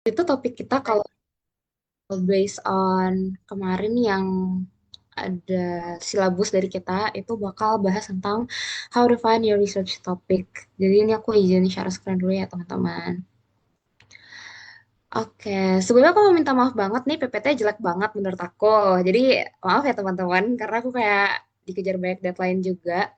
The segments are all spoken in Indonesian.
Itu topik kita kalau based on kemarin yang ada silabus dari kita itu bakal bahas tentang how to find your research topic. Jadi ini aku izin share screen dulu ya teman-teman. Oke, sebelumnya aku mau minta maaf banget nih PPT jelek banget menurut aku. Jadi maaf ya teman-teman karena aku kayak dikejar banyak deadline juga.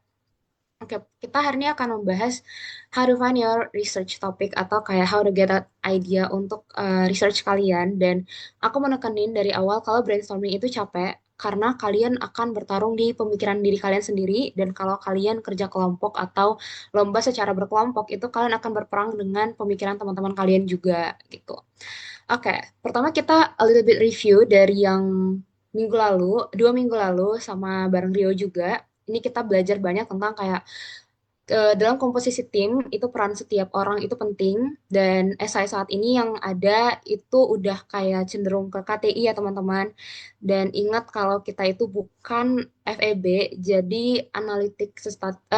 Oke, kita hari ini akan membahas how to find your research topic atau kayak how to get an idea untuk research kalian. Dan aku menekenin dari awal kalau brainstorming itu capek karena kalian akan bertarung di pemikiran diri kalian sendiri dan kalau kalian kerja kelompok atau lomba secara berkelompok itu kalian akan berperang dengan pemikiran teman-teman kalian juga gitu. Oke, pertama kita a little bit review dari yang minggu lalu, 2 minggu lalu sama bareng Rio juga. Ini kita belajar banyak tentang kayak dalam komposisi tim itu peran setiap orang itu penting dan SI saat ini yang ada itu udah kayak cenderung ke KTI ya teman-teman. Dan ingat kalau kita itu bukan FEB, jadi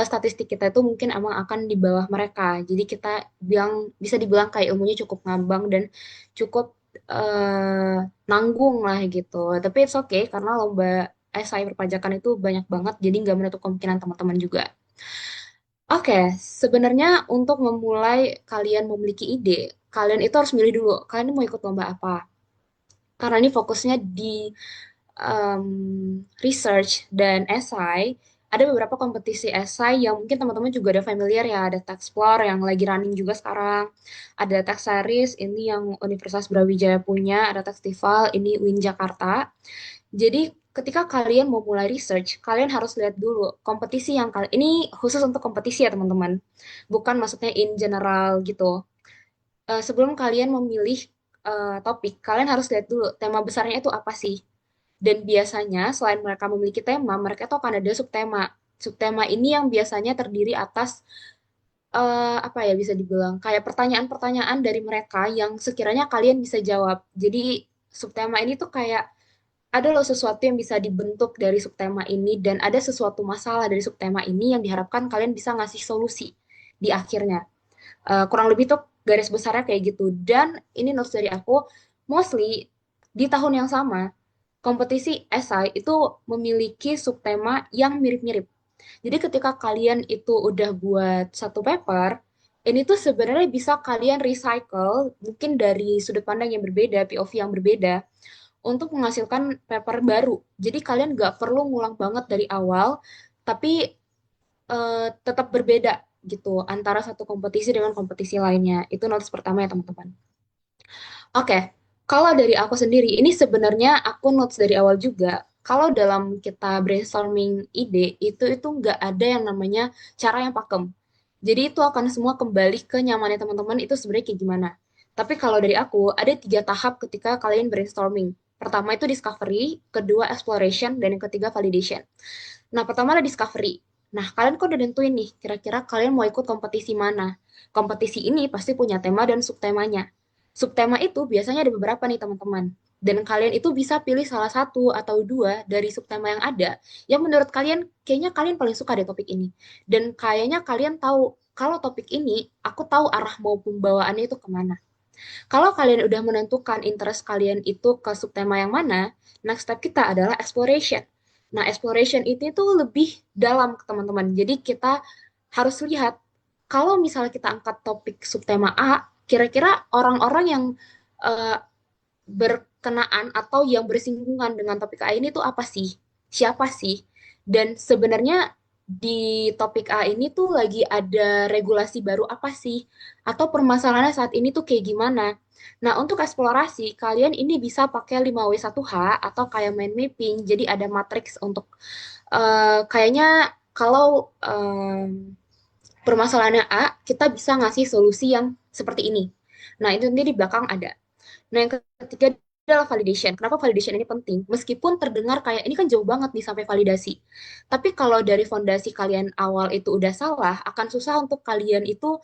statistik kita itu mungkin emang akan di bawah mereka. Jadi kita bisa dibilang kayak ilmunya cukup ngambang dan cukup eh, nanggung lah gitu. Tapi it's okay karena lomba SI perpajakan itu banyak banget, jadi nggak menutup kemungkinan teman-teman juga. Oke, sebenarnya untuk memulai kalian memiliki ide, kalian itu harus milih dulu, kalian mau ikut lomba apa. Karena ini fokusnya di research dan esai. Ada beberapa kompetisi esai yang mungkin teman-teman juga udah familiar ya. Ada Texplore yang lagi running juga sekarang. Ada Tex Series, ini yang Universitas Brawijaya punya. Ada Textival, ini UIN Jakarta. Jadi ketika kalian mau mulai research, kalian harus lihat dulu kompetisi yang kalian ini khusus untuk kompetisi ya teman-teman. Bukan maksudnya in general gitu. Sebelum kalian memilih topik, kalian harus lihat dulu tema besarnya itu apa sih. Dan biasanya selain mereka memiliki tema, mereka itu akan ada subtema. Subtema ini yang biasanya terdiri atas apa ya bisa dibilang kayak pertanyaan-pertanyaan dari mereka yang sekiranya kalian bisa jawab. Jadi subtema ini tuh kayak ada loh sesuatu yang bisa dibentuk dari subtema ini dan ada sesuatu masalah dari subtema ini yang diharapkan kalian bisa ngasih solusi di akhirnya. Kurang lebih tuh garis besarnya kayak gitu. Dan ini notes dari aku, mostly di tahun yang sama, kompetisi esai itu memiliki subtema yang mirip-mirip. Jadi ketika kalian itu udah buat satu paper, ini tuh sebenarnya bisa kalian recycle mungkin dari sudut pandang yang berbeda, POV yang berbeda, untuk menghasilkan paper baru. Jadi kalian nggak perlu ngulang banget dari awal, tapi tetap berbeda gitu antara satu kompetisi dengan kompetisi lainnya. Itu notes pertama ya teman-teman. Oke, kalau dari aku sendiri, ini sebenarnya aku notes dari awal juga. Kalau dalam kita brainstorming ide, itu nggak ada yang namanya cara yang pakem. Jadi itu akan semua kembali ke nyamannya teman-teman itu sebenarnya kayak gimana. Tapi kalau dari aku, ada 3 tahap ketika kalian brainstorming. Pertama itu discovery, kedua exploration, dan yang ketiga validation. Nah, pertama ada discovery. Nah, kalian kok udah nentuin nih, kira-kira kalian mau ikut kompetisi mana? Kompetisi ini pasti punya tema dan subtemanya. Subtema itu biasanya ada beberapa nih teman-teman. Dan kalian itu bisa pilih salah satu atau dua dari subtema yang ada, yang menurut kalian, kayaknya kalian paling suka deh topik ini. Dan kayaknya kalian tahu, kalau topik ini, aku tahu arah mau pembawaannya itu kemana. Kalau kalian udah menentukan interest kalian itu ke subtema yang mana, next step kita adalah exploration. Nah, exploration itu tuh lebih dalam teman-teman. Jadi kita harus lihat kalau misalnya kita angkat topik subtema A, kira-kira orang-orang yang eh, berkenaan atau yang bersinggungan dengan topik A ini tuh apa sih? Siapa sih? Dan sebenarnya di topik A ini tuh lagi ada regulasi baru apa sih? Atau permasalahannya saat ini tuh kayak gimana? Nah, untuk eksplorasi, kalian ini bisa pakai 5W1H atau kayak mind mapping. Jadi ada matriks untuk kayaknya kalau permasalahannya A, kita bisa ngasih solusi yang seperti ini. Nah, itu nanti di belakang ada. Nah, yang ketiga adalah validation. Kenapa validation ini penting? Meskipun terdengar kayak ini kan jauh banget nih sampai validasi. Tapi kalau dari fondasi kalian awal itu udah salah, akan susah untuk kalian itu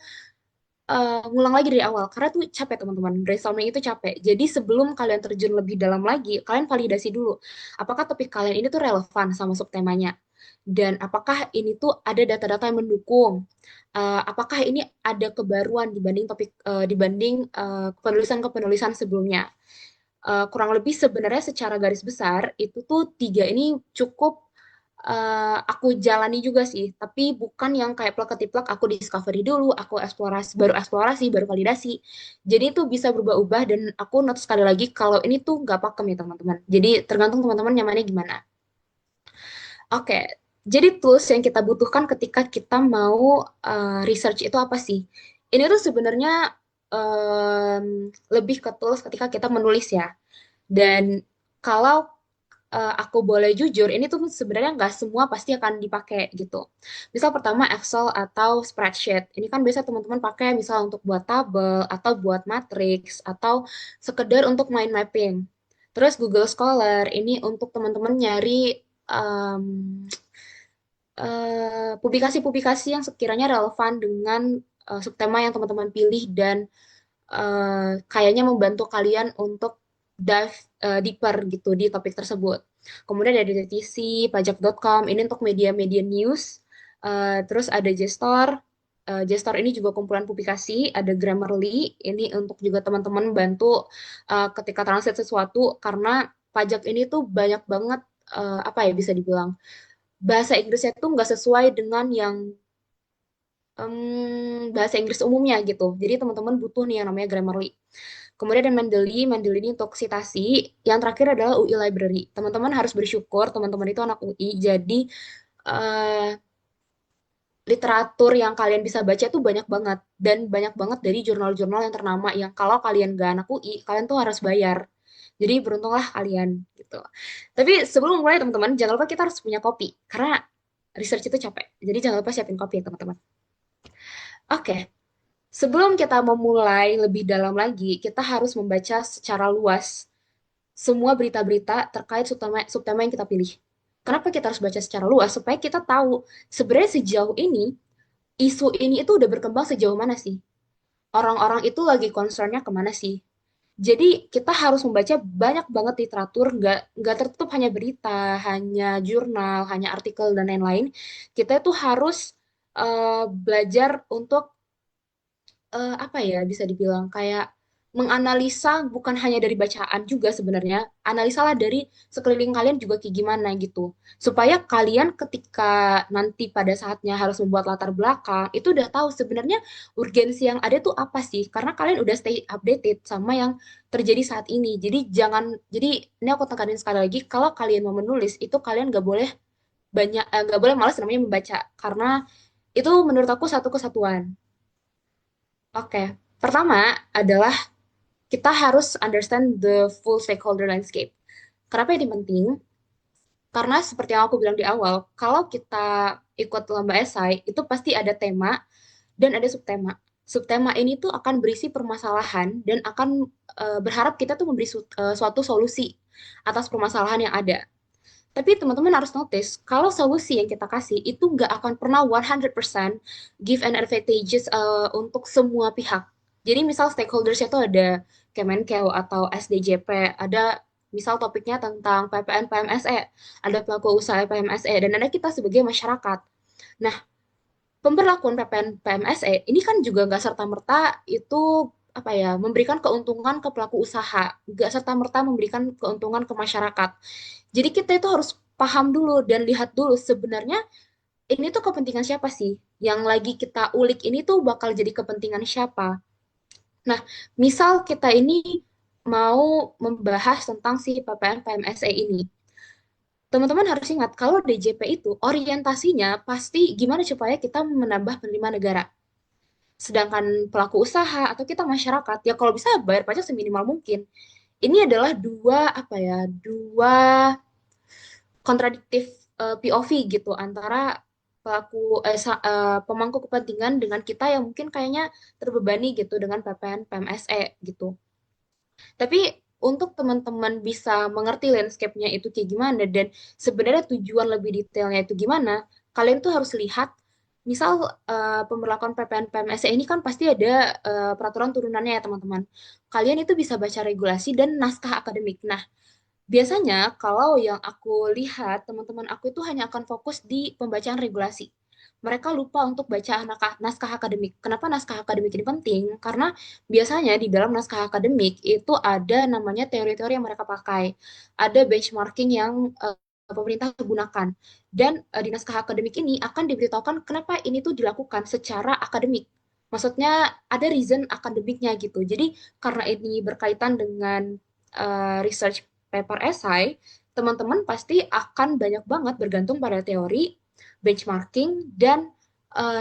ngulang lagi dari awal. Karena tuh capek teman-teman. Brainstorming itu capek. Jadi sebelum kalian terjun lebih dalam lagi, kalian validasi dulu. Apakah topik kalian ini tuh relevan sama subtemanya? dan apakah ini tuh ada data-data yang mendukung. Apakah ini ada kebaruan dibanding kepenulisan-kepenulisan sebelumnya. Kurang lebih sebenarnya secara garis besar itu tuh tiga ini cukup aku jalani juga sih, tapi bukan yang kayak plek ketiplek aku discovery dulu, aku eksplorasi, baru validasi. Jadi itu bisa berubah-ubah dan aku note sekali lagi kalau ini tuh nggak pakem ya teman-teman. Jadi tergantung teman-teman nyamannya gimana. Oke, jadi tools yang kita butuhkan ketika kita mau research itu apa sih? Ini tuh sebenarnya lebih ke tools ketika kita menulis ya. Dan kalau aku boleh jujur, ini tuh sebenarnya nggak semua pasti akan dipakai gitu. Misal pertama Excel atau spreadsheet. Ini kan biasa teman-teman pakai misal untuk buat tabel atau buat matrix atau sekedar untuk mind mapping. Terus Google Scholar ini untuk teman-teman nyari em, publikasi-publikasi yang sekiranya relevan dengan subtema yang teman-teman pilih dan kayaknya membantu kalian untuk dive deeper gitu di topik tersebut. Kemudian ada DTC, pajak.com, ini untuk media-media news. Terus ada Jstor. Jstor ini juga kumpulan publikasi, ada Grammarly, ini untuk juga teman-teman bantu ketika translate sesuatu, karena pajak ini tuh banyak banget, apa ya bisa dibilang, bahasa Inggrisnya tuh nggak sesuai dengan yang bahasa Inggris umumnya gitu. Jadi teman-teman butuh nih yang namanya Grammarly. Kemudian ada Mendeley ini untuk sitasi. Yang terakhir adalah UI Library. Teman-teman harus bersyukur, teman-teman itu anak UI, jadi eh, literatur yang kalian bisa baca tuh banyak banget. Dan banyak banget dari jurnal-jurnal yang ternama yang kalau kalian gak anak UI, kalian tuh harus bayar. Jadi beruntunglah kalian gitu. Tapi sebelum mulai teman-teman, jangan lupa kita harus punya kopi. Karena research itu capek. Jadi jangan lupa siapin kopi ya teman-teman. Oke, sebelum kita memulai lebih dalam lagi, kita harus membaca secara luas semua berita-berita terkait subtema yang kita pilih. Kenapa kita harus baca secara luas? Supaya kita tahu sebenarnya sejauh ini, isu ini itu udah berkembang sejauh mana sih? Orang-orang itu lagi concernnya kemana sih? Jadi kita harus membaca banyak banget literatur, nggak tertutup hanya berita, hanya jurnal, hanya artikel, dan lain-lain. Kita itu harus belajar untuk apa ya bisa dibilang kayak menganalisa bukan hanya dari bacaan juga sebenarnya, analisalah dari sekeliling kalian juga kayak gimana gitu, supaya kalian ketika nanti pada saatnya harus membuat latar belakang itu udah tahu sebenarnya urgensi yang ada tuh apa sih, karena kalian udah stay updated sama yang terjadi saat ini. Jadi ini aku tekanin sekali lagi, kalau kalian mau menulis itu kalian nggak boleh nggak boleh malas namanya membaca, karena itu menurut aku satu kesatuan. Oke, pertama adalah kita harus understand the full stakeholder landscape. Kenapa ini penting? Karena seperti yang aku bilang di awal, kalau kita ikut lomba esai, itu pasti ada tema dan ada subtema. Subtema ini tuh akan berisi permasalahan dan akan berharap kita tuh memberi suatu solusi atas permasalahan yang ada. Tapi teman-teman harus notice, kalau solusi yang kita kasih itu nggak akan pernah 100% give an advantages untuk semua pihak. Jadi misal stakeholders itu ada Kemenkeu atau SDJP, ada misal topiknya tentang PPN PMSE, ada pelaku usaha PMSE, dan ada kita sebagai masyarakat. Nah, pemberlakuan PPN PMSE ini kan juga nggak serta-merta itu apa ya memberikan keuntungan ke pelaku usaha, nggak serta-merta memberikan keuntungan ke masyarakat. Jadi kita itu harus paham dulu dan lihat dulu sebenarnya ini tuh kepentingan siapa sih? Yang lagi kita ulik ini tuh bakal jadi kepentingan siapa? Nah, misal kita ini mau membahas tentang si PPN PMSE ini. Teman-teman harus ingat kalau DJP itu orientasinya pasti gimana supaya kita menambah penerimaan negara. Sedangkan pelaku usaha atau kita masyarakat ya kalau bisa bayar pajak seminimal mungkin. Ini adalah dua kontradiktif POV gitu antara pemangku kepentingan dengan kita yang mungkin kayaknya terbebani gitu dengan PPN PMSE gitu. Tapi untuk teman-teman bisa mengerti landscape-nya itu kayak gimana dan sebenarnya tujuan lebih detailnya itu gimana, kalian tuh harus lihat misal pemberlakuan PPN PMSE ini kan pasti ada peraturan turunannya ya teman-teman. Kalian itu bisa baca regulasi dan naskah akademik. Nah, Biasanya kalau yang aku lihat, teman-teman aku itu hanya akan fokus di pembacaan regulasi. Mereka lupa untuk baca naskah akademik. Kenapa naskah akademik ini penting? Karena biasanya di dalam naskah akademik itu ada namanya teori-teori yang mereka pakai. Ada benchmarking yang pemerintah gunakan. Dan di naskah akademik ini akan diberitahukan kenapa ini tuh dilakukan secara akademik. Maksudnya ada reason akademiknya gitu. Jadi karena ini berkaitan dengan research paper esai, teman-teman pasti akan banyak banget bergantung pada teori, benchmarking, dan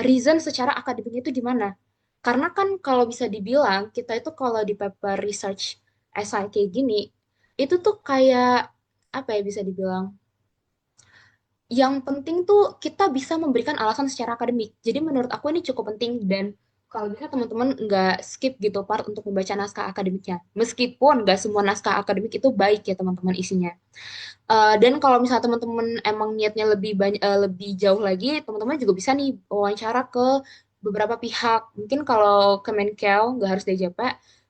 reason secara akademiknya itu gimana. Karena kan kalau bisa dibilang, kita itu kalau di paper research esai kayak gini, itu tuh kayak, apa ya bisa dibilang, yang penting tuh kita bisa memberikan alasan secara akademik. Jadi menurut aku ini cukup penting dan kalau bisa teman-teman nggak skip gitu part untuk membaca naskah akademiknya. Meskipun nggak semua naskah akademik itu baik ya teman-teman isinya. Dan kalau misalnya teman-teman emang niatnya lebih banyak, lebih jauh lagi, teman-teman juga bisa nih wawancara ke beberapa pihak. Mungkin kalau ke Menkel nggak harus DJP,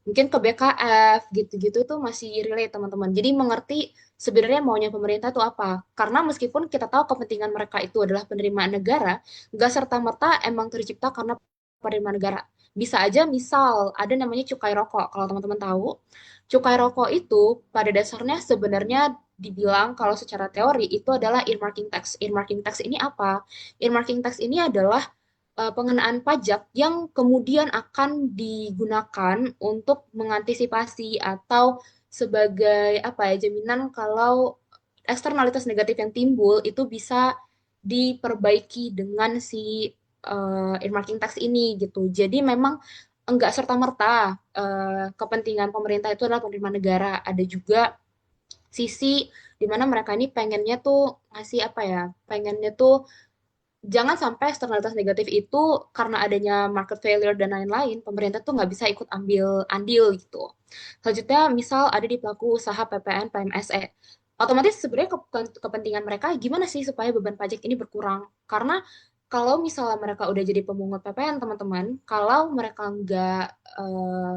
mungkin ke BKF gitu-gitu tuh masih relate teman-teman. Jadi mengerti sebenarnya maunya pemerintah itu apa. Karena meskipun kita tahu kepentingan mereka itu adalah penerimaan negara, nggak serta-merta emang tercipta karena penerimaan negara. Bisa aja misal ada namanya cukai rokok, kalau teman-teman tahu. Cukai rokok itu pada dasarnya sebenarnya dibilang kalau secara teori itu adalah earmarking tax. Earmarking tax ini apa? Earmarking tax ini adalah pengenaan pajak yang kemudian akan digunakan untuk mengantisipasi atau sebagai apa ya jaminan kalau eksternalitas negatif yang timbul itu bisa diperbaiki dengan si earmarking tax ini gitu. Jadi memang enggak serta-merta kepentingan pemerintah itu adalah penerimaan negara. Ada juga sisi di mana mereka ini pengennya tuh ngasih apa ya, pengennya tuh jangan sampai eksternalitas negatif itu karena adanya market failure dan lain-lain, pemerintah tuh nggak bisa ikut ambil andil gitu. Selanjutnya, misal ada di pelaku usaha PPN, PMSE. Otomatis sebenarnya kepentingan mereka gimana sih supaya beban pajak ini berkurang? Karena kalau misalnya mereka udah jadi pemungut PPN, teman-teman, kalau mereka nggak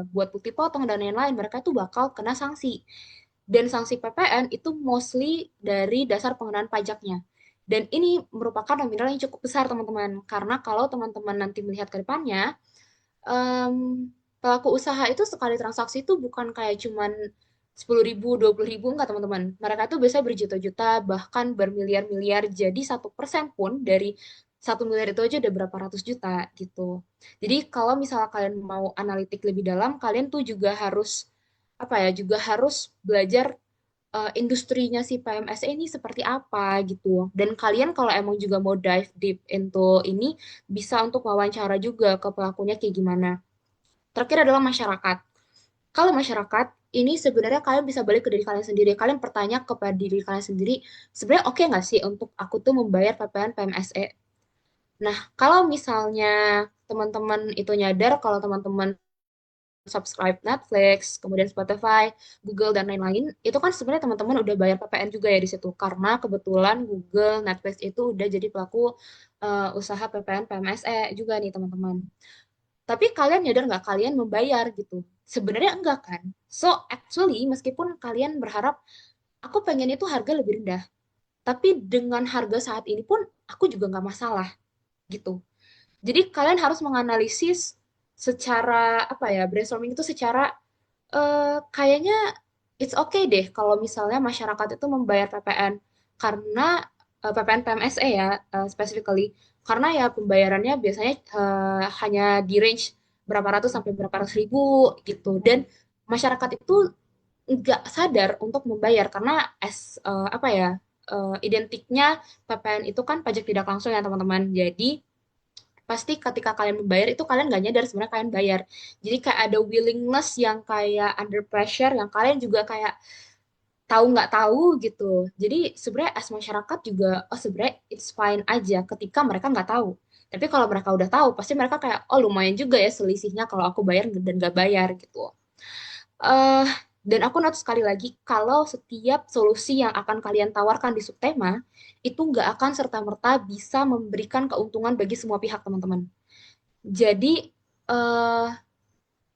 buat bukti potong dan lain-lain, mereka tuh bakal kena sanksi. Dan sanksi PPN itu mostly dari dasar pengenaan pajaknya. Dan ini merupakan nominal yang cukup besar, teman-teman. Karena kalau teman-teman nanti melihat ke depannya, pelaku usaha itu sekali transaksi itu bukan kayak cuman 10.000, 20.000, enggak teman-teman. Mereka tuh biasanya berjuta-juta, bahkan bermiliar-miliar. Jadi 1% pun dari 1 miliar itu aja udah berapa ratus juta gitu. Jadi kalau misalnya kalian mau analitik lebih dalam, kalian tuh juga harus apa ya, juga harus belajar industrinya si PMS ini seperti apa gitu. Dan kalian kalau emang juga mau dive deep into ini, bisa untuk wawancara juga ke pelakunya kayak gimana. Terakhir adalah masyarakat. Kalau masyarakat, ini sebenarnya kalian bisa balik ke diri kalian sendiri. Kalian bertanya kepada diri kalian sendiri, sebenarnya oke nggak sih untuk aku tuh membayar PPN PMSE? Nah, kalau misalnya teman-teman itu nyadar, kalau teman-teman subscribe Netflix, kemudian Spotify, Google, dan lain-lain, itu kan sebenarnya teman-teman udah bayar PPN juga ya di situ. Karena kebetulan Google, Netflix itu udah jadi pelaku usaha PPN PMSE juga nih teman-teman. Tapi kalian nyadar nggak kalian membayar gitu? Sebenarnya enggak kan? So, actually, meskipun kalian berharap, aku pengen itu harga lebih rendah. Tapi dengan harga saat ini pun, aku juga nggak masalah gitu. Jadi kalian harus menganalisis secara apa ya brainstorming itu secara kayaknya it's okay deh kalau misalnya masyarakat itu membayar PPN karena PPN PMSE ya specifically karena ya pembayarannya biasanya hanya di range berapa ratus sampai berapa ratus ribu gitu dan masyarakat itu nggak sadar untuk membayar karena apa ya identiknya PPN itu kan pajak tidak langsung ya teman-teman jadi pasti ketika kalian membayar itu kalian nggak nyadar sebenarnya kalian bayar. Jadi kayak ada willingness yang kayak under pressure yang kalian juga kayak tahu nggak tahu gitu. Jadi sebenarnya as masyarakat juga oh sebenarnya it's fine aja ketika mereka nggak tahu. Tapi kalau mereka udah tahu pasti mereka kayak oh lumayan juga ya selisihnya kalau aku bayar dan nggak bayar gitu. eh dan aku note sekali lagi, kalau setiap solusi yang akan kalian tawarkan di subtema, itu nggak akan serta-merta bisa memberikan keuntungan bagi semua pihak, teman-teman. Jadi, eh,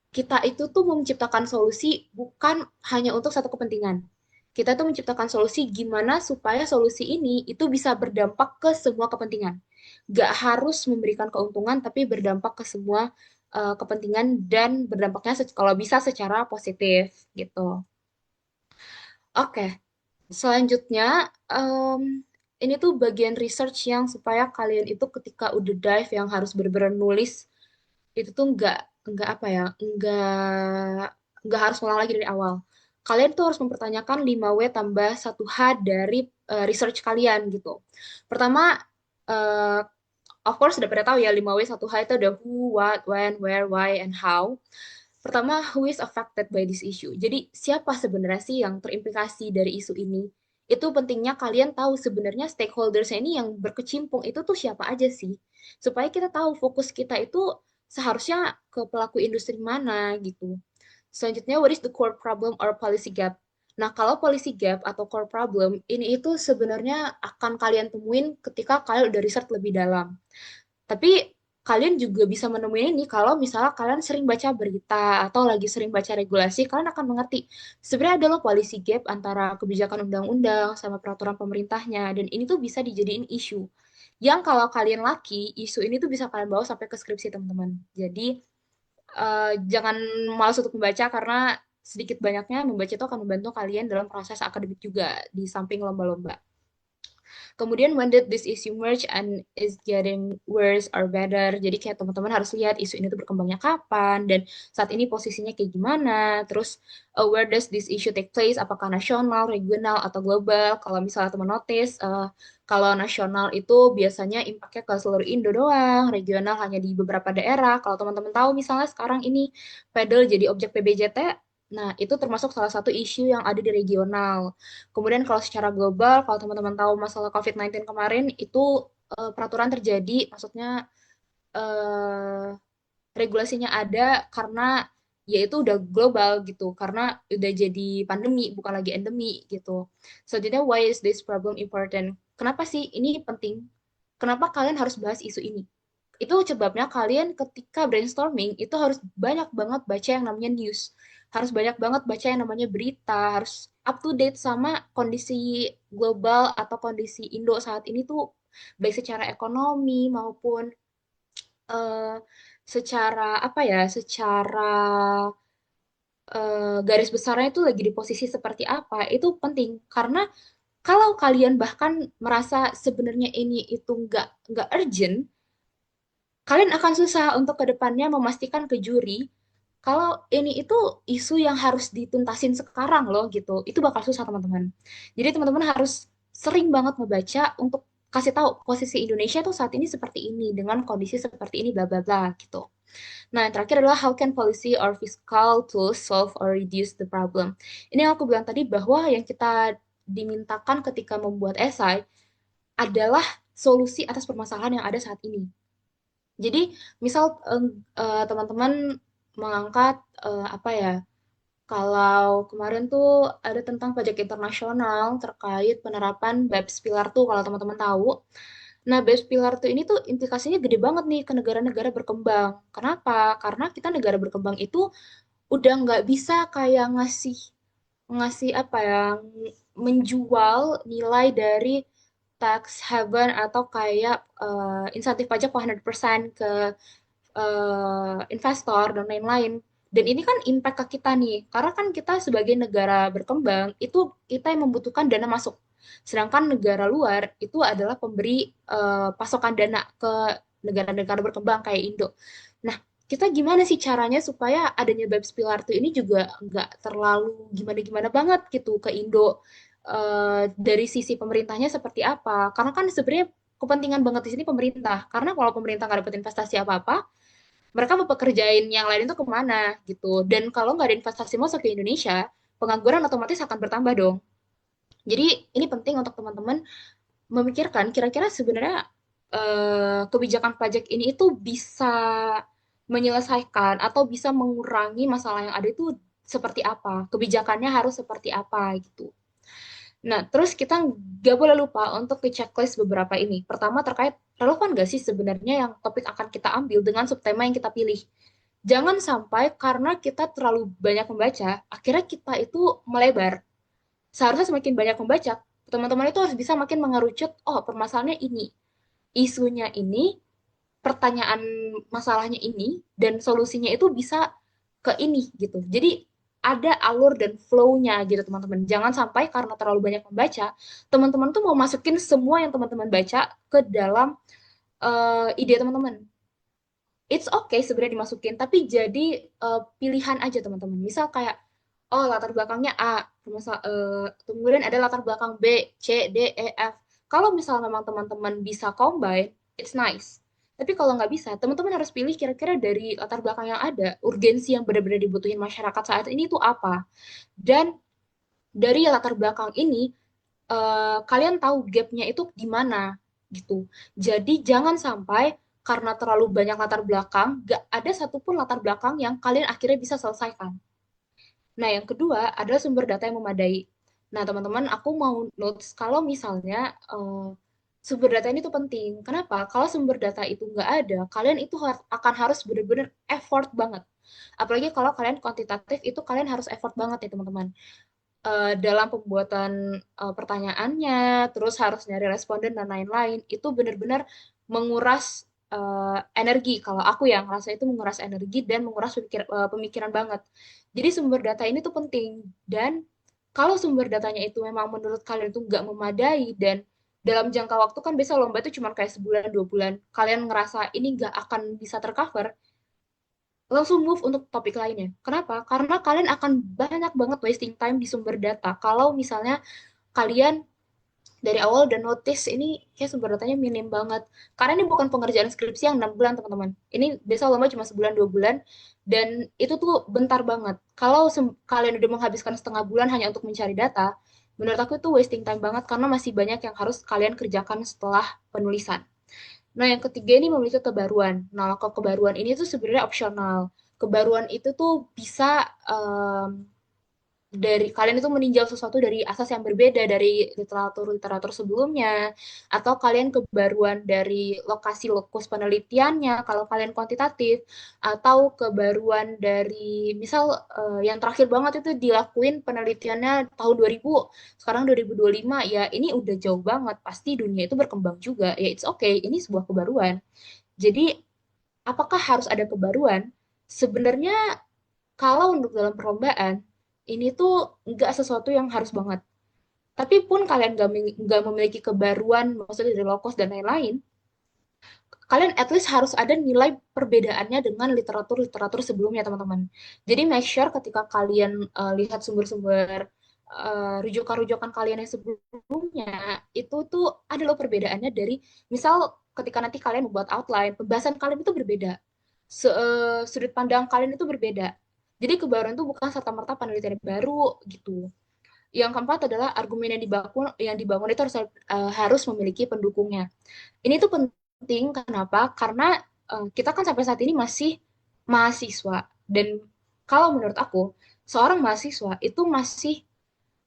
kita itu tuh menciptakan solusi bukan hanya untuk satu kepentingan. Kita tuh menciptakan solusi gimana supaya solusi ini itu bisa berdampak ke semua kepentingan. Nggak harus memberikan keuntungan, tapi berdampak ke semua kepentingan dan berdampaknya kalau bisa secara positif gitu. Oke, selanjutnya ini tuh bagian research yang supaya kalian itu ketika udah dive yang harus bener-bener nulis itu tuh nggak apa ya nggak harus ngulang lagi dari awal. Kalian tuh harus mempertanyakan 5W tambah 1H dari research kalian gitu. Pertama, eh, of course udah pada tahu ya 5W 1H itu ada who, what, when, where, why, and how. Pertama, who is affected by this issue. Jadi siapa sebenarnya sih yang terimplikasi dari isu ini? Itu pentingnya kalian tahu sebenarnya stakeholders ini yang berkecimpung itu tuh siapa aja sih. Supaya kita tahu fokus kita itu seharusnya ke pelaku industri mana gitu. Selanjutnya, what is the core problem or policy gap? Nah, kalau policy gap atau core problem, ini itu sebenarnya akan kalian temuin ketika kalian udah riset lebih dalam. Tapi kalian juga bisa menemui ini kalau misalnya kalian sering baca berita atau lagi sering baca regulasi, kalian akan mengerti sebenarnya ada loh policy gap antara kebijakan undang-undang sama peraturan pemerintahnya, dan ini tuh bisa dijadiin isu. Yang kalau kalian laki, isu ini tuh bisa kalian bawa sampai ke skripsi teman-teman. Jadi jangan malas untuk membaca karena sedikit banyaknya membaca itu akan membantu kalian dalam proses akademik juga di samping lomba-lomba. Kemudian when did this issue merge and is getting worse or better? Jadi kayak teman-teman harus lihat isu ini tuh berkembangnya kapan dan saat ini posisinya kayak gimana. Terus where does this issue take place? Apakah nasional, regional, atau global? Kalau misalnya teman notice, kalau nasional itu biasanya impactnya ke seluruh Indo doang, regional hanya di beberapa daerah. Kalau teman-teman tahu misalnya sekarang ini pedal jadi objek PBJT, nah itu termasuk salah satu isu yang ada di regional. Kemudian kalau secara global, kalau teman-teman tahu masalah COVID-19 kemarin, itu peraturan terjadi, maksudnya eh, regulasinya ada karena ya itu udah global gitu, karena udah jadi pandemi, bukan lagi endemi gitu. Selanjutnya, why is this problem important? Kenapa sih ini penting? Kenapa kalian harus bahas isu ini? Itu sebabnya kalian ketika brainstorming itu harus banyak banget baca yang namanya news. Harus banyak banget baca yang namanya berita, harus up to date sama kondisi global atau kondisi Indo saat ini tuh baik secara ekonomi maupun eh, secara apa ya, secara garis besarnya itu lagi di posisi seperti apa, itu penting karena kalau kalian bahkan merasa sebenarnya ini itu nggak urgent, kalian akan susah untuk ke depannya memastikan ke juri kalau ini itu isu yang harus dituntasin sekarang loh gitu. Itu bakal susah teman-teman. Jadi teman-teman harus sering banget ngebaca untuk kasih tahu posisi Indonesia tuh saat ini seperti ini dengan kondisi seperti ini bla bla bla gitu. Nah, yang terakhir adalah how can policy or fiscal tools solve or reduce the problem. Ini yang aku bilang tadi bahwa yang kita dimintakan ketika membuat esai adalah solusi atas permasalahan yang ada saat ini. Jadi, misal teman-teman mengangkat apa ya? Kalau kemarin tuh ada tentang pajak internasional terkait penerapan BEPS Pilar tuh kalau teman-teman tahu. Nah, BEPS Pilar tuh ini tuh implikasinya gede banget nih ke negara-negara berkembang. Kenapa? Karena kita negara berkembang itu udah nggak bisa kayak ngasih ngasih apa ya, menjual nilai dari tax haven atau kayak insentif pajak 100% ke investor dan lain-lain. Dan ini kan impact ke kita nih, karena kan kita sebagai negara berkembang itu kita yang membutuhkan dana masuk. Sedangkan negara luar itu adalah pemberi pasokan dana ke negara-negara berkembang kayak Indo. Nah, kita gimana sih caranya supaya adanya BEPS Pilar tuh ini juga nggak terlalu gimana-gimana banget gitu ke Indo. Dari sisi pemerintahnya seperti apa? Karena kan sebenarnya kepentingan banget di sini pemerintah. Karena kalau pemerintah nggak dapat investasi apa-apa, mereka mau pekerjain yang lain itu kemana gitu. Dan kalau nggak ada investasi masuk ke Indonesia, pengangguran otomatis akan bertambah dong. Jadi ini penting untuk teman-teman memikirkan kira-kira sebenarnya kebijakan pajak ini itu bisa menyelesaikan atau bisa mengurangi masalah yang ada itu seperti apa, kebijakannya harus seperti apa gitu. Nah, terus kita nggak boleh lupa untuk ke checklist beberapa ini. Pertama terkait relevan nggak sih sebenarnya yang topik akan kita ambil dengan subtema yang kita pilih. Jangan sampai karena kita terlalu banyak membaca, akhirnya kita itu melebar. Seharusnya semakin banyak membaca, teman-teman itu harus bisa makin mengerucut, oh permasalahannya ini, isunya ini, pertanyaan masalahnya ini, dan solusinya itu bisa ke ini gitu. Jadi ada alur dan flow-nya gitu teman-teman. Jangan sampai karena terlalu banyak membaca, teman-teman tuh mau masukin semua yang teman-teman baca ke dalam ide teman-teman. It's okay sebenarnya dimasukin, tapi jadi pilihan aja teman-teman. Misal kayak, oh latar belakangnya A, kemudian ada latar belakang B, C, D, E, F. Kalau misal memang teman-teman bisa combine, it's nice. Tapi kalau nggak bisa, teman-teman harus pilih kira-kira dari latar belakang yang ada, urgensi yang benar-benar dibutuhin masyarakat saat ini itu apa. Dan dari latar belakang ini, kalian tahu gapnya itu di mana gitu. Jadi jangan sampai karena terlalu banyak latar belakang, gak ada satupun latar belakang yang kalian akhirnya bisa selesaikan. Nah, yang kedua adalah sumber data yang memadai. Nah, teman-teman, aku mau notes kalau misalnya sumber data ini tuh penting. Kenapa? Kalau sumber data itu nggak ada, kalian itu akan harus benar-benar effort banget. Apalagi kalau kalian kuantitatif, itu kalian harus effort banget ya, teman-teman, dalam pembuatan pertanyaannya, terus harus nyari responden dan lain-lain, itu benar-benar menguras energi. Kalau aku yang ngerasa itu menguras energi dan menguras pemikiran banget. Jadi sumber data ini tuh penting. Dan kalau sumber datanya itu memang menurut kalian itu nggak memadai dan dalam jangka waktu kan biasa lomba itu cuma kayak sebulan 2 bulan, kalian ngerasa ini nggak akan bisa tercover, langsung move untuk topik lainnya. Kenapa? Karena kalian akan banyak banget wasting time di sumber data. Kalau misalnya kalian dari awal udah notice ini kayak sumber datanya minim banget. Karena ini bukan pengerjaan skripsi yang 6 bulan, teman-teman. Ini biasa lama cuma sebulan 2 bulan dan itu tuh bentar banget. Kalau kalian udah menghabiskan setengah bulan hanya untuk mencari data, menurut aku itu wasting time banget karena masih banyak yang harus kalian kerjakan setelah penulisan. Nah, yang ketiga ini memiliki kebaruan. Nah, kalau kebaruan ini tuh sebenarnya opsional. Kebaruan itu tuh bisa dari kalian itu meninjau sesuatu dari asas yang berbeda dari literatur-literatur sebelumnya, atau kalian kebaruan dari lokasi lokus penelitiannya kalau kalian kuantitatif, atau kebaruan dari misal yang terakhir banget itu dilakuin penelitiannya tahun 2000, sekarang 2025, ya ini udah jauh banget, pasti dunia itu berkembang juga, ya it's okay, ini sebuah kebaruan. Jadi apakah harus ada kebaruan? Sebenarnya kalau untuk dalam perlombaan, ini tuh nggak sesuatu yang harus banget. Tapi pun kalian nggak memiliki kebaruan, maksudnya dari lokos dan lain-lain, kalian at least harus ada nilai perbedaannya dengan literatur-literatur sebelumnya, teman-teman. Jadi make sure ketika kalian lihat sumber-sumber rujukan-rujukan kalian yang sebelumnya, itu tuh ada loh perbedaannya dari, misal ketika nanti kalian membuat outline, pembahasan kalian itu berbeda. Sudut pandang kalian itu berbeda. Jadi kebaruan itu bukan serta-merta penelitian baru gitu. Yang keempat adalah argumen yang dibangun itu harus memiliki pendukungnya. Ini tuh penting, kenapa? Karena kita kan sampai saat ini masih mahasiswa dan kalau menurut aku seorang mahasiswa itu masih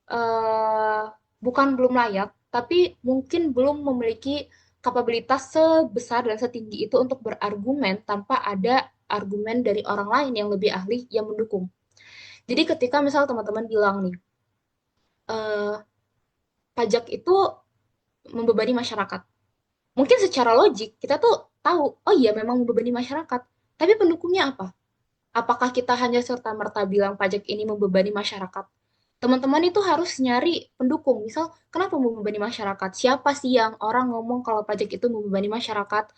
eh, bukan belum layak, tapi mungkin belum memiliki kapabilitas sebesar dan setinggi itu untuk berargumen tanpa ada argumen dari orang lain yang lebih ahli yang mendukung. Jadi ketika misal teman-teman bilang nih, eh, pajak itu membebani masyarakat. Mungkin secara logik kita tuh tahu, oh iya memang membebani masyarakat. Tapi pendukungnya apa? Apakah kita hanya serta-merta bilang pajak ini membebani masyarakat? Teman-teman itu harus nyari pendukung. Misal, kenapa membebani masyarakat? Siapa sih yang orang ngomong kalau pajak itu membebani masyarakat?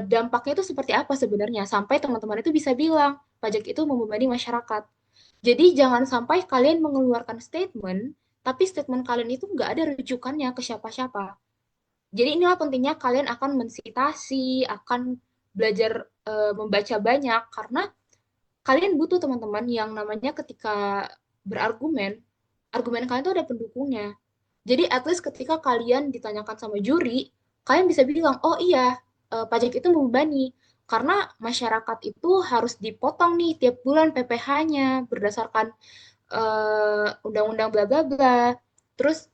Dampaknya itu seperti apa sebenarnya? Sampai teman-teman itu bisa bilang, pajak itu membebani masyarakat. Jadi jangan sampai kalian mengeluarkan statement, tapi statement kalian itu nggak ada rujukannya ke siapa-siapa. Jadi inilah pentingnya kalian akan mensitasi, akan belajar membaca banyak, karena kalian butuh teman-teman yang namanya ketika berargumen, argumen kalian tuh ada pendukungnya. Jadi at least ketika kalian ditanyakan sama juri, kalian bisa bilang, oh iya, pajak itu membebani. Karena masyarakat itu harus dipotong nih tiap bulan PPh-nya berdasarkan undang-undang bla bla bla. Terus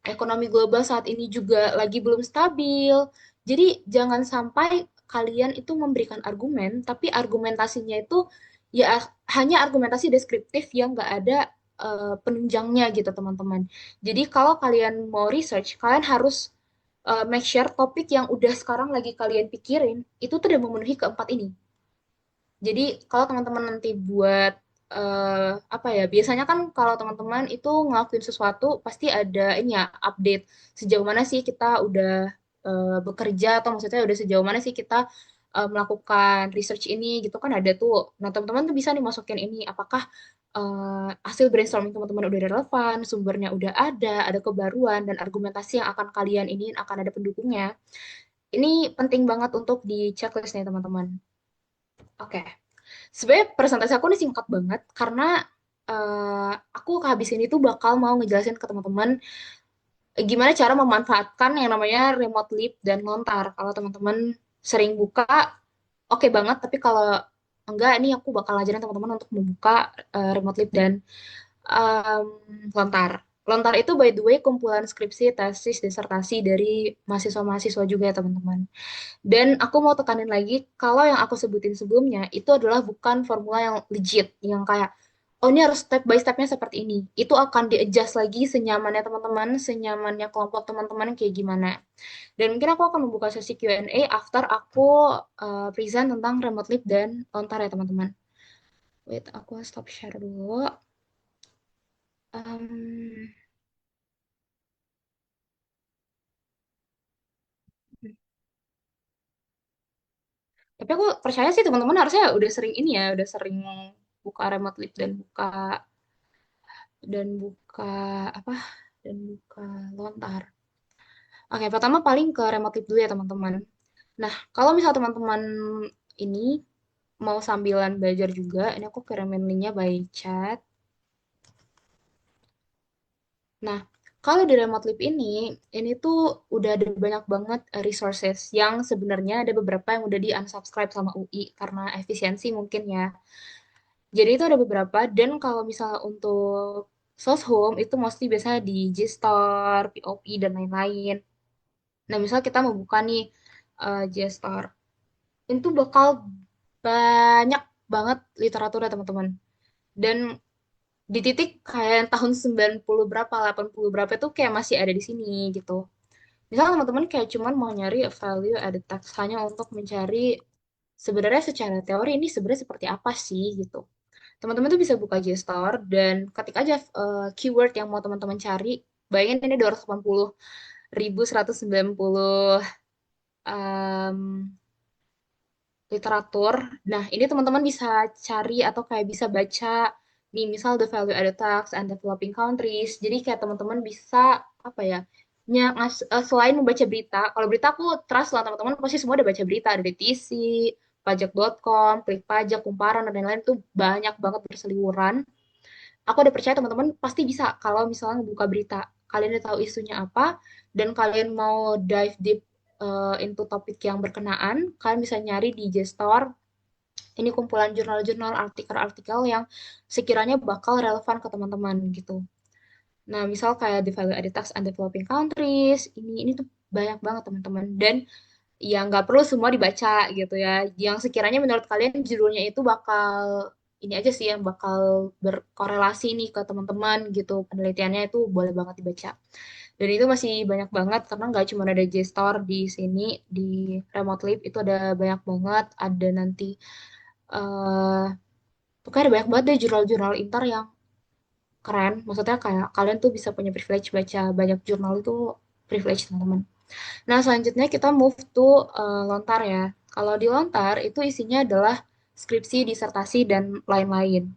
ekonomi global saat ini juga lagi belum stabil. Jadi jangan sampai kalian itu memberikan argumen, tapi argumentasinya itu ya hanya argumentasi deskriptif yang nggak ada penunjangnya gitu teman-teman. Jadi kalau kalian mau research, kalian harus make sure topik yang udah sekarang lagi kalian pikirin itu tuh udah memenuhi keempat ini. Jadi kalau teman-teman nanti buat apa ya? Biasanya kan kalau teman-teman itu ngelakuin sesuatu pasti ada ini ya update sejauh mana sih kita udah bekerja atau maksudnya udah sejauh mana sih kita melakukan research ini gitu kan ada tuh. Nah teman-teman tuh bisa nih masukin ini apakah hasil brainstorming teman-teman udah relevan, sumbernya udah ada kebaruan dan argumentasi yang akan kalian ini akan ada pendukungnya. Ini penting banget untuk di checklist nih teman-teman. Oke. Sebenarnya presentasi aku ini singkat banget karena aku habis ini tuh bakal mau ngejelasin ke teman-teman gimana cara memanfaatkan yang namanya remote lib dan lontar. Kalau teman-teman sering buka, oke banget. Tapi kalau enggak, ini aku bakal ajarin teman-teman untuk membuka remote lib dan um, lontar. Lontar itu by the way kumpulan skripsi, tesis, disertasi dari mahasiswa-mahasiswa juga ya teman-teman. Dan aku mau tekanin lagi, kalau yang aku sebutin sebelumnya, itu adalah bukan formula yang legit, yang kayak, oh ini harus step by stepnya seperti ini. Itu akan di-adjust lagi senyamannya teman-teman, senyamannya kelompok teman-teman kayak gimana. Dan mungkin aku akan membuka sesi Q&A after aku present tentang remote lib dan lontar ya teman-teman. Wait, aku stop share dulu. Um, tapi aku percaya sih teman-teman harusnya udah sering ini ya, udah sering buka remote lib dan buka apa dan buka lontar. Oke, pertama paling ke remote dulu ya teman-teman. Nah, kalau misal teman-teman ini mau sambilan belajar juga, ini aku kirimin linknya by chat. Nah, kalau di remote lab ini tuh udah ada banyak banget resources yang sebenarnya ada beberapa yang udah di unsubscribe sama UI karena efisiensi mungkin ya. Jadi itu ada beberapa dan kalau misal untuk source home itu mostly biasanya di Gstore, POP dan lain-lain. Nah, misal kita mau buka nih Gstore, itu bakal banyak banget literatur ya teman-teman. Dan di titik kayak tahun 90 berapa, 80 berapa itu kayak masih ada di sini gitu. Misal teman-teman kayak cuman mau nyari value added tax hanya untuk mencari sebenarnya secara teori ini sebenarnya seperti apa sih gitu. Teman-teman tuh bisa buka JSTOR dan ketik aja keyword yang mau teman-teman cari. Bayangin ini 280.190 em, literatur. Nah, ini teman-teman bisa cari atau kayak bisa baca nih misal the value added tax and developing countries. Jadi kayak teman-teman bisa apa ya? Selain membaca berita, kalau berita aku trust lah teman-teman pasti semua udah baca berita dari TC, pajak.com, klik pajak, kumparan dan lain-lain itu banyak banget berseliweran. Aku udah percaya teman-teman pasti bisa kalau misalnya buka berita, kalian udah tahu isunya apa dan kalian mau dive deep into topik yang berkenaan, kalian bisa nyari di JSTOR. Ini kumpulan jurnal-jurnal, artikel-artikel yang sekiranya bakal relevan ke teman-teman gitu. Nah, misal kayak The Value Added Tax and Developing Countries, ini tuh banyak banget teman-teman. Dan ya nggak perlu semua dibaca gitu ya. Yang sekiranya menurut kalian judulnya itu bakal ini aja sih yang bakal berkorelasi nih ke teman-teman gitu. Penelitiannya itu boleh banget dibaca. Dan itu masih banyak banget karena nggak cuma ada JSTOR di sini, di Remote Lab itu ada banyak banget. Ada nanti eh pokoknya ada banyak banget deh jurnal-jurnal inter yang keren. Maksudnya kayak kalian tuh bisa punya privilege baca banyak jurnal itu privilege teman-teman. Nah, selanjutnya kita move to lontar ya. Kalau di lontar itu isinya adalah skripsi, disertasi, dan lain-lain.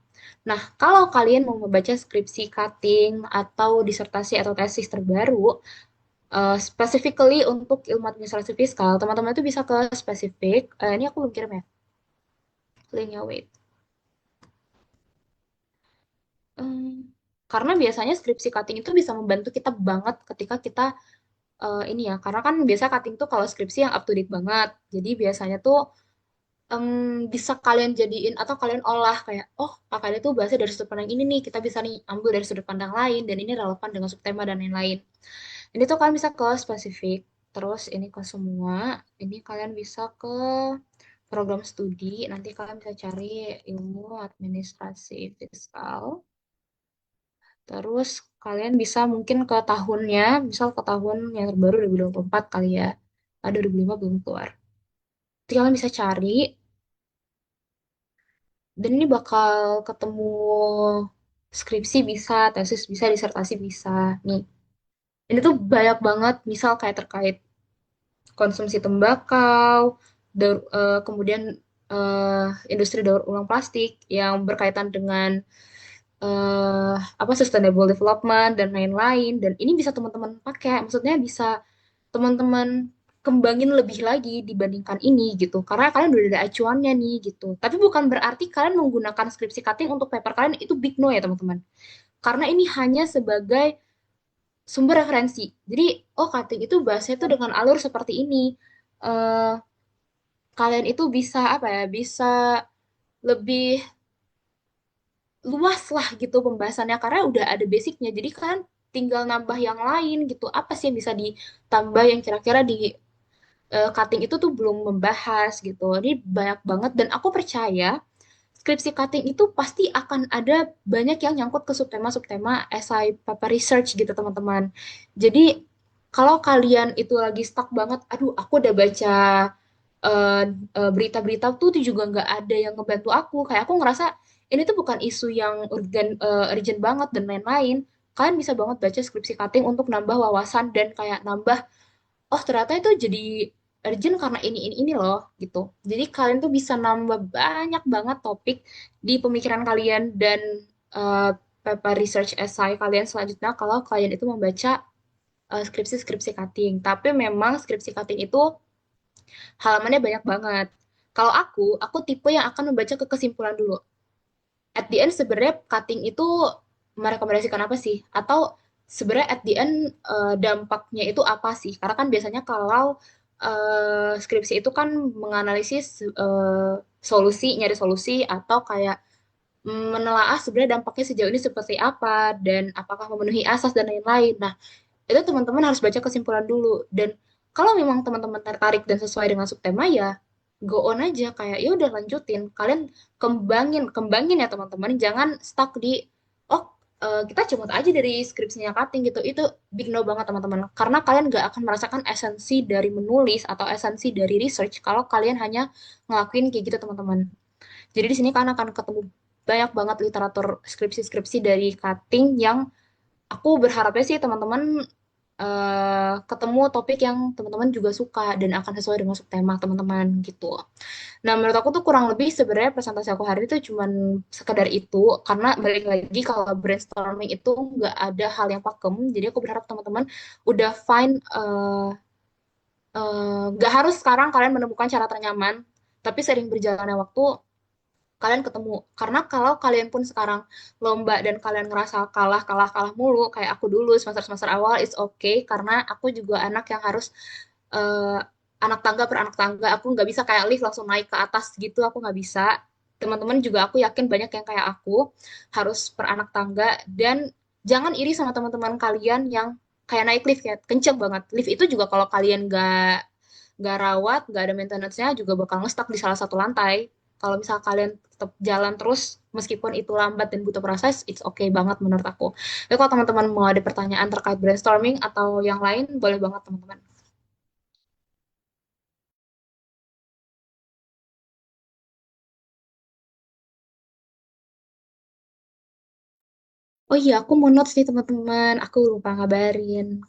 Nah, kalau kalian mau membaca skripsi cutting atau disertasi atau tesis terbaru, specifically untuk ilmu administrasi fiskal, teman-teman itu bisa ke spesifik. Ini aku belum kirim ya, linknya wait. Karena biasanya skripsi cutting itu bisa membantu kita banget ketika kita ini ya, karena kan biasa cutting tuh kalau skripsi yang up to date banget. Jadi biasanya tuh bisa kalian jadiin atau kalian olah kayak, oh kakaknya tuh bahasnya dari sudut pandang ini nih, kita bisa nih ambil dari sudut pandang lain dan ini relevan dengan subtema dan lain-lain. Ini tuh kalian bisa ke spesifik, terus ini ke semua, ini kalian bisa ke program studi, nanti kalian bisa cari ilmu administrasi fiskal. Terus kalian bisa mungkin ke tahunnya, misal ke tahun yang terbaru 2024 kali ya. 2005 belum keluar. Jadi kalian bisa cari, dan ini bakal ketemu skripsi bisa, tesis bisa, disertasi bisa. Nih, ini tuh banyak banget, misal kayak terkait konsumsi tembakau, kemudian industri daur ulang plastik yang berkaitan dengan apa sustainable development dan lain-lain. Dan ini bisa teman-teman pakai, maksudnya bisa teman-teman kembangin lebih lagi dibandingkan ini gitu, karena kalian udah ada acuannya nih gitu. Tapi bukan berarti kalian menggunakan skripsi cutting untuk paper kalian itu big no ya teman-teman, karena ini hanya sebagai sumber referensi. Jadi oh cutting itu bahasanya tuh dengan alur seperti ini. eh Kalian itu bisa apa ya, bisa lebih luas lah gitu pembahasannya karena udah ada basicnya. Jadi kan tinggal nambah yang lain gitu. Apa sih yang bisa ditambah yang kira-kira di cutting itu tuh belum membahas gitu. Ini banyak banget dan aku percaya skripsi cutting itu pasti akan ada banyak yang nyangkut ke subtema-subtema esai paper research gitu teman-teman. Jadi kalau kalian itu lagi stuck banget, aduh aku udah baca eh, berita-berita tuh juga nggak ada yang ngebantu aku. Kayak aku ngerasa ini tuh bukan isu yang urgent banget dan lain-lain. Kalian bisa banget baca skripsi cutting untuk nambah wawasan dan kayak nambah, oh ternyata itu jadi urgent karena ini loh gitu. Jadi kalian tuh bisa nambah banyak banget topik di pemikiran kalian dan eh, paper research essay kalian selanjutnya kalau kalian itu membaca skripsi-skripsi cutting. Tapi memang skripsi cutting itu halamannya banyak banget. Kalau aku tipe yang akan membaca ke kesimpulan dulu. At the end sebenarnya cutting itu merekomendasikan apa sih? Atau sebenarnya at the end dampaknya itu apa sih? Karena kan biasanya kalau skripsi itu kan menganalisis solusi, nyari solusi atau kayak menelaah sebenarnya dampaknya sejauh ini seperti apa dan apakah memenuhi asas dan lain-lain. Nah, itu teman-teman harus baca kesimpulan dulu. Dan kalau memang teman-teman tertarik dan sesuai dengan subtema ya go on aja, kayak ya udah lanjutin, kalian kembangin kembangin ya teman-teman, jangan stuck di oh kita cuma aja dari skripsinya cutting gitu. Itu big no banget teman-teman, karena kalian gak akan merasakan esensi dari menulis atau esensi dari research kalau kalian hanya ngelakuin kayak gitu teman-teman. Jadi di sini kalian akan ketemu banyak banget literatur skripsi-skripsi dari cutting yang aku berharapnya sih teman-teman ketemu topik yang teman-teman juga suka dan akan sesuai dengan subtema teman-teman gitu. Nah, menurut aku tuh kurang lebih sebenarnya presentasi aku hari itu cuman sekedar itu, karena balik lagi kalau brainstorming itu nggak ada hal yang pakem, jadi aku berharap teman-teman udah fine, nggak harus sekarang kalian menemukan cara ternyaman, tapi sering berjalannya waktu kalian ketemu. Karena kalau kalian pun sekarang lomba dan kalian ngerasa kalah kalah kalah mulu kayak aku dulu semester semester awal, it's okay karena aku juga anak yang harus eh, anak tangga per anak tangga. Aku nggak bisa kayak lift langsung naik ke atas gitu, aku nggak bisa. Teman-teman juga aku yakin banyak yang kayak aku harus per anak tangga. Dan jangan iri sama teman-teman kalian yang kayak naik lift kayak kenceng banget. Lift itu juga kalau kalian nggak rawat, nggak ada maintenance-nya juga bakal ngestak di salah satu lantai. Kalau misal kalian tetap jalan terus, meskipun itu lambat dan butuh proses, it's okay banget menurut aku. Tapi kalau teman-teman mau ada pertanyaan terkait brainstorming atau yang lain, boleh banget teman-teman. Oh iya, aku mau notes nih teman-teman. Aku lupa ngabarin.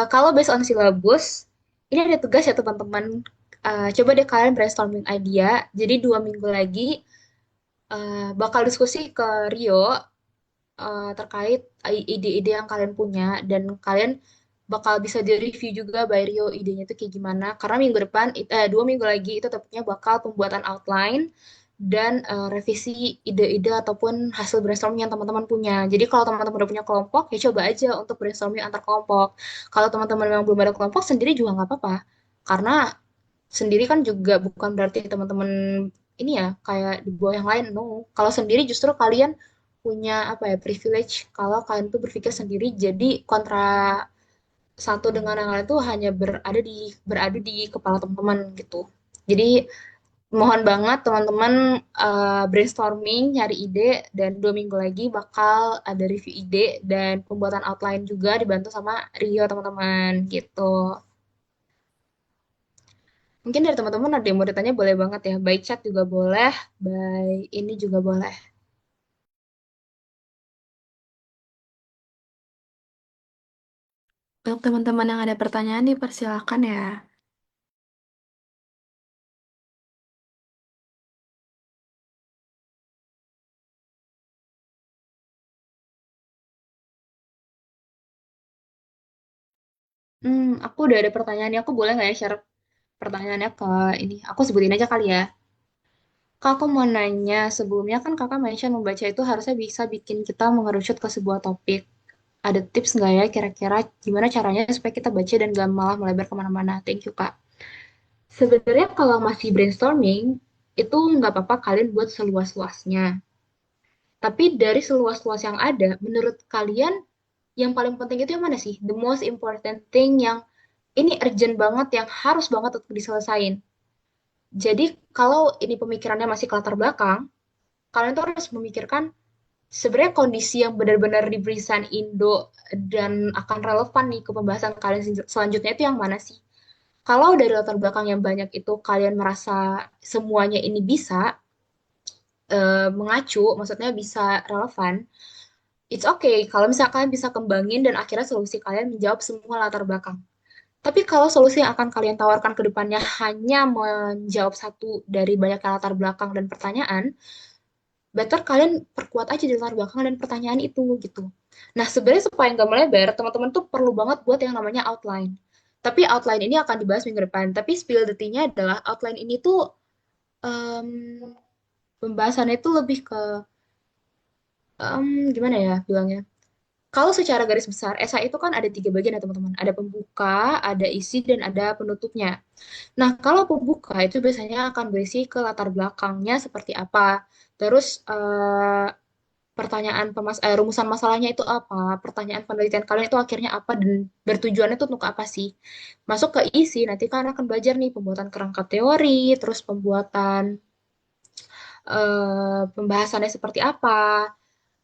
Kalau based on syllabus, ini ada tugas ya teman-teman. Coba deh kalian brainstorming idea. Jadi 2 minggu lagi bakal diskusi ke Rio terkait ide-ide yang kalian punya, dan kalian bakal bisa di-review juga by Rio idenya itu kayak gimana. Karena minggu depan, 2 minggu lagi itu tepatnya bakal pembuatan outline dan revisi ide-ide ataupun hasil brainstorming yang teman-teman punya. Jadi kalau teman-teman udah punya kelompok, ya coba aja untuk brainstorming antar kelompok. Kalau teman-teman memang belum ada kelompok, sendiri juga nggak apa-apa. Karena sendiri kan juga bukan berarti teman-teman ini ya kayak di bawah yang lain. No, kalau sendiri justru kalian punya apa ya, privilege kalau kalian tuh berpikir sendiri, jadi kontra satu dengan yang lain tuh hanya berada di kepala teman-teman gitu. Jadi Mohon banget teman-teman brainstorming, nyari ide, dan 2 minggu lagi bakal ada review ide dan pembuatan outline juga dibantu sama Rio teman-teman gitu. Mungkin dari teman-teman ada yang mau ditanya boleh banget ya, by chat juga boleh, by ini juga boleh. Untuk teman-teman yang ada pertanyaan dipersilakan ya. Aku udah ada pertanyaannya, aku boleh nggak ya share pertanyaannya ke ini? Aku sebutin aja kali ya. Kak, aku mau nanya, sebelumnya kan kakak mention membaca itu harusnya bisa bikin kita mengerucut ke sebuah topik. Ada tips nggak ya kira-kira gimana caranya supaya kita baca dan gak malah melebar kemana-mana? Thank you, Kak. Sebenarnya kalau masih brainstorming, itu nggak apa-apa kalian buat seluas-luasnya. Tapi dari seluas-luas yang ada, menurut kalian yang paling penting itu yang mana sih? The most important thing yang ini urgent banget, yang harus banget untuk diselesain. Jadi kalau ini pemikirannya masih ke latar belakang, kalian tuh harus memikirkan sebenarnya kondisi yang benar-benar di barisan Indo dan akan relevan nih ke pembahasan kalian selanjutnya itu yang mana sih? Kalau dari latar belakang yang banyak itu kalian merasa semuanya ini bisa mengacu, maksudnya bisa relevan, it's okay kalau misalnya kalian bisa kembangin dan akhirnya solusi kalian menjawab semua latar belakang. Tapi kalau solusi yang akan kalian tawarkan ke depannya hanya menjawab satu dari banyak latar belakang dan pertanyaan, better kalian perkuat aja di latar belakang dan pertanyaan itu gitu. Nah, sebenarnya supaya nggak melebar, teman-teman tuh perlu banget buat yang namanya outline. Tapi outline ini akan dibahas minggu depan. Tapi spill the tea-nya adalah outline ini tuh em, pembahasannya itu lebih ke gimana ya bilangnya? Kalau secara garis besar, esai itu kan ada 3 bagian ya teman-teman. Ada pembuka, ada isi, dan ada penutupnya. Nah, kalau pembuka itu biasanya akan berisi ke latar belakangnya seperti apa. Terus rumusan masalahnya itu apa, pertanyaan penelitian kalian itu akhirnya apa, dan bertujuannya itu untuk apa sih. Masuk ke isi, nanti kalian akan belajar nih pembuatan kerangka teori, terus pembuatan pembahasannya seperti apa,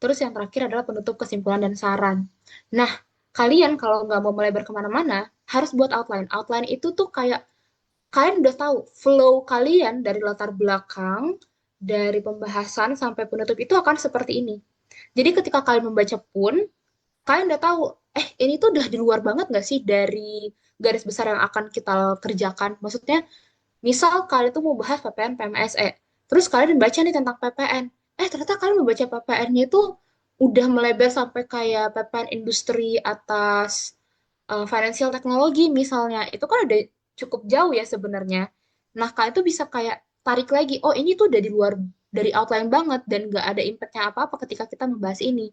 terus yang terakhir adalah penutup kesimpulan dan saran. Nah, kalian kalau nggak mau melebar kemana-mana, harus buat outline. Outline itu tuh kayak kalian udah tahu flow kalian dari latar belakang, dari pembahasan sampai penutup itu akan seperti ini. Jadi ketika kalian membaca pun, kalian udah tahu, ini tuh udah di luar banget nggak sih dari garis besar yang akan kita kerjakan. Maksudnya, misal kalian tuh mau bahas PPN PMSE, terus kalian baca nih tentang PPN, ternyata kalian membaca PPN-nya itu udah melebar sampai kayak PPN industri atas financial technology misalnya, itu kan udah cukup jauh ya sebenarnya. Nah, kalian tuh bisa kayak tarik lagi, oh ini tuh udah di luar dari outline banget dan nggak ada impact-nya apa-apa ketika kita membahas ini.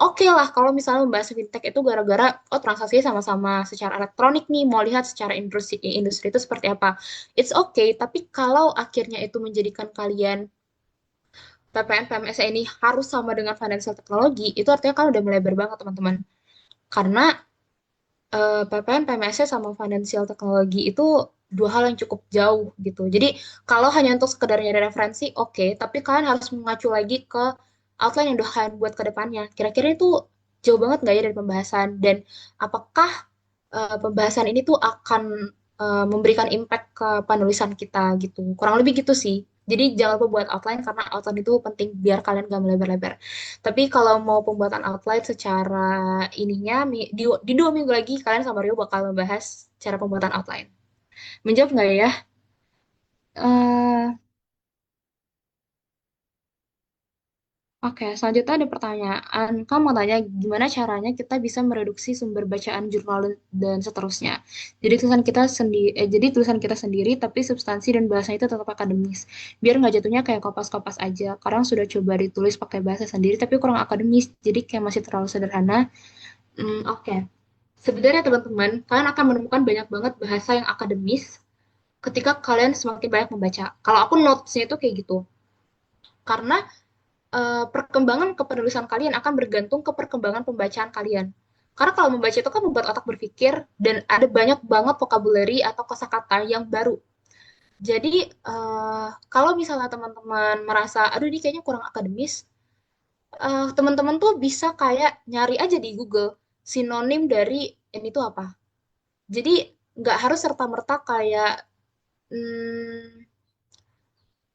Oke lah kalau misalnya membahas fintech itu gara-gara oh transaksinya sama-sama secara elektronik nih, mau lihat secara industri itu seperti apa. It's okay, tapi kalau akhirnya itu menjadikan kalian PPN PMS ini harus sama dengan financial technology, itu artinya kan udah melebar banget teman-teman. Karena PPN, PMS sama financial technology itu dua hal yang cukup jauh gitu. Jadi kalau hanya untuk sekedar nyari referensi, oke, tapi kalian harus mengacu lagi ke outline yang udah kalian buat ke depannya. Kira-kira itu jauh banget nggak ya dari pembahasan? Dan apakah pembahasan ini tuh akan memberikan impact ke penulisan kita gitu. Kurang lebih gitu sih. Jadi jangan lupa buat outline karena outline itu penting biar kalian gak melebar-lebar. Tapi kalau mau pembuatan outline secara ininya di 2 minggu lagi kalian sama Rio bakal membahas cara pembuatan outline. Menjawab nggak ya? Eh, Oke, selanjutnya ada pertanyaan. Kamu mau tanya gimana caranya kita bisa mereduksi sumber bacaan jurnal dan seterusnya. Jadi tulisan kita sendiri, tapi substansi dan bahasanya itu tetap akademis. Biar nggak jatuhnya kayak kopas-kopas aja. Kadang sudah coba ditulis pakai bahasa sendiri, tapi kurang akademis. Jadi kayak masih terlalu sederhana. Oke. Sebenarnya teman-teman, kalian akan menemukan banyak banget bahasa yang akademis ketika kalian semakin banyak membaca. Kalau aku notes-nya itu kayak gitu. Karena perkembangan kepenulisan kalian akan bergantung ke perkembangan pembacaan kalian. Karena kalau membaca itu kan membuat otak berpikir dan ada banyak banget vocabulary atau kosakata yang baru. Jadi kalau misalnya teman-teman merasa, aduh ini kayaknya kurang akademis, teman-teman tuh bisa kayak nyari aja di Google sinonim dari ini tuh apa. Jadi nggak harus serta-merta kayak hmm,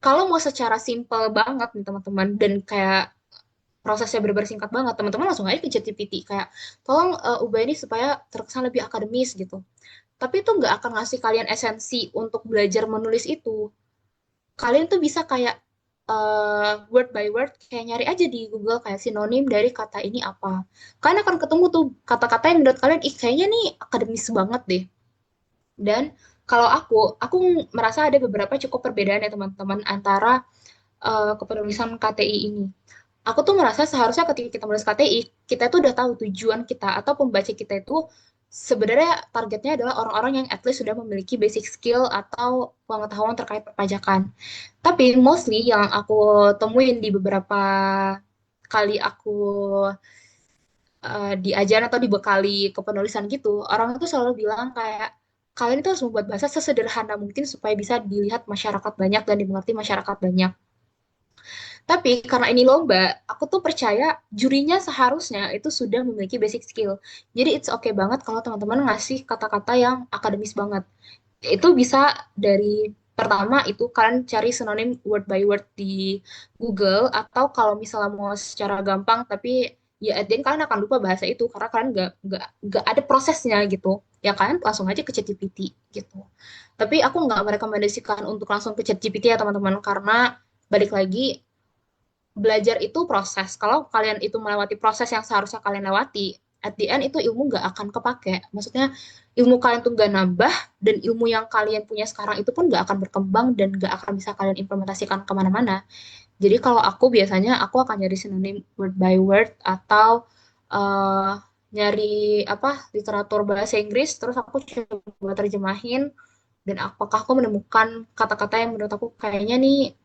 kalau mau secara simple banget nih teman-teman dan kayak prosesnya benar-benar singkat banget, teman-teman langsung aja ke ChatGPT kayak tolong ubah ini supaya terkesan lebih akademis gitu. Tapi itu nggak akan ngasih kalian esensi untuk belajar menulis itu. Kalian tuh bisa kayak word by word kayak nyari aja di Google kayak sinonim dari kata ini apa. Kalian akan ketemu tuh kata-kata yang menurut kalian, ih kayaknya nih akademis banget deh. Dan kalau aku merasa ada beberapa cukup perbedaan ya teman-teman antara kepenulisan KTI ini. Aku tuh merasa seharusnya ketika kita menulis KTI, kita tuh udah tahu tujuan kita atau pembaca kita itu sebenarnya targetnya adalah orang-orang yang at least sudah memiliki basic skill atau pengetahuan terkait perpajakan. Tapi mostly yang aku temuin di beberapa kali aku diajar atau dibekali kepenulisan gitu, orang itu selalu bilang kayak kalian itu harus membuat bahasa sesederhana mungkin supaya bisa dilihat masyarakat banyak dan dimengerti masyarakat banyak. Tapi karena ini lomba, aku tuh percaya jurinya seharusnya itu sudah memiliki basic skill. Jadi it's okay banget kalau teman-teman ngasih kata-kata yang akademis banget. Itu bisa dari pertama itu kalian cari sinonim word by word di Google atau kalau misalnya mau secara gampang tapi ya at the end kalian akan lupa bahasa itu karena kalian nggak ada prosesnya gitu. Ya kalian langsung aja ke ChatGPT gitu. Tapi aku nggak merekomendasikan untuk langsung ke ChatGPT ya teman-teman karena balik lagi belajar itu proses. Kalau kalian itu melewati proses yang seharusnya kalian lewati, at the end itu ilmu nggak akan kepake. Maksudnya ilmu kalian tuh nggak nambah dan ilmu yang kalian punya sekarang itu pun nggak akan berkembang dan nggak akan bisa kalian implementasikan kemana-mana. Jadi kalau aku biasanya aku akan nyari sinonim word by word atau uh, nyari apa literatur bahasa Inggris terus aku coba terjemahin dan apakah aku menemukan kata-kata yang menurut aku kayaknya nih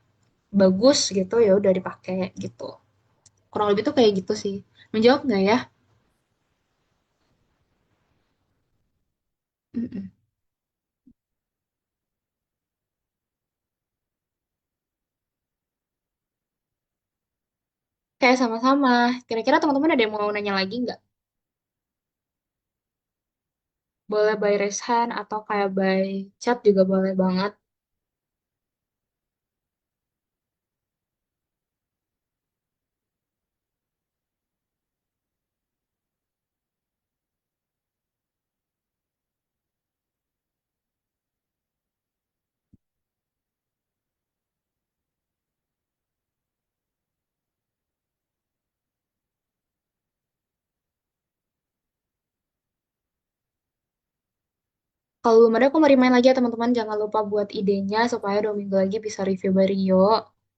bagus gitu ya udah dipakai gitu. Kurang lebih tuh kayak gitu sih. Menjawab nggak ya? Mm-mm. Kayak sama-sama. Kira-kira teman-teman ada yang mau nanya lagi nggak? Boleh by raise hand atau kayak by chat juga boleh banget. Kalau belum ada, aku mau remind lagi ya teman-teman, jangan lupa buat idenya supaya 2 minggu lagi bisa review by Rio.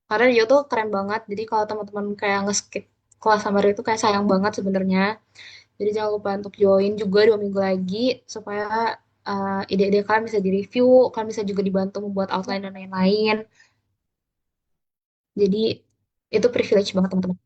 Karena Rio tuh keren banget, jadi kalau teman-teman kayak nge-skip kelas sama Rio tuh kayak sayang banget sebenarnya. Jadi jangan lupa untuk join juga 2 minggu lagi supaya ide-ide kalian bisa direview, kalian bisa juga dibantu membuat outline dan lain-lain. Jadi itu privilege banget teman-teman.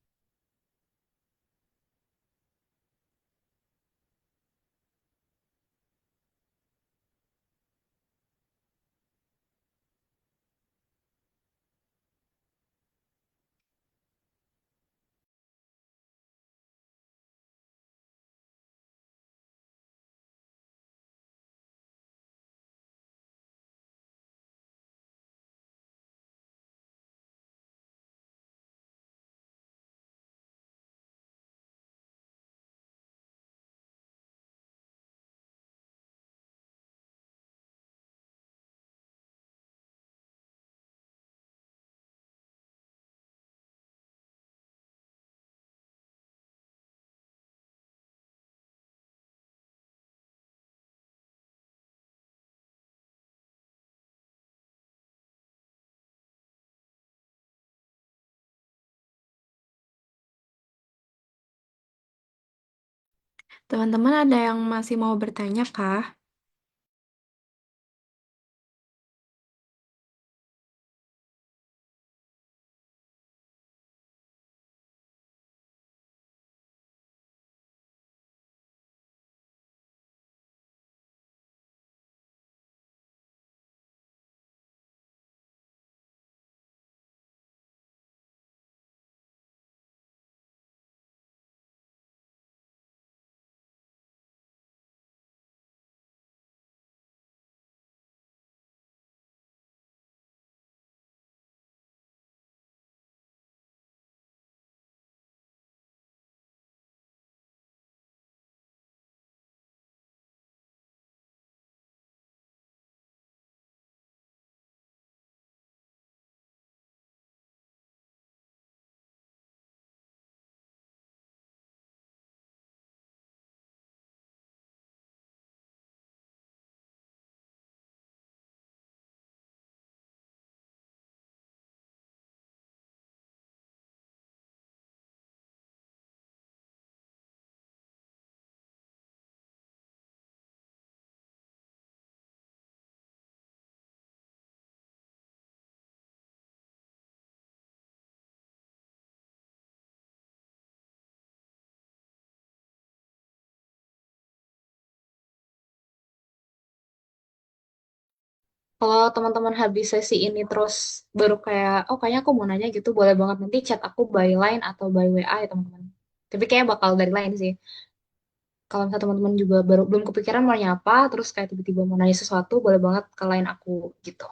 Teman-teman ada yang masih mau bertanya kah? Kalau teman-teman habis sesi ini terus baru kayak, oh kayaknya aku mau nanya gitu, boleh banget nanti chat aku by line atau by WA ya teman-teman. Tapi kayak bakal dari line sih. Kalau misalnya teman-teman juga baru belum kepikiran mau nanya apa, terus kayak tiba-tiba mau nanya sesuatu, boleh banget ke line aku gitu.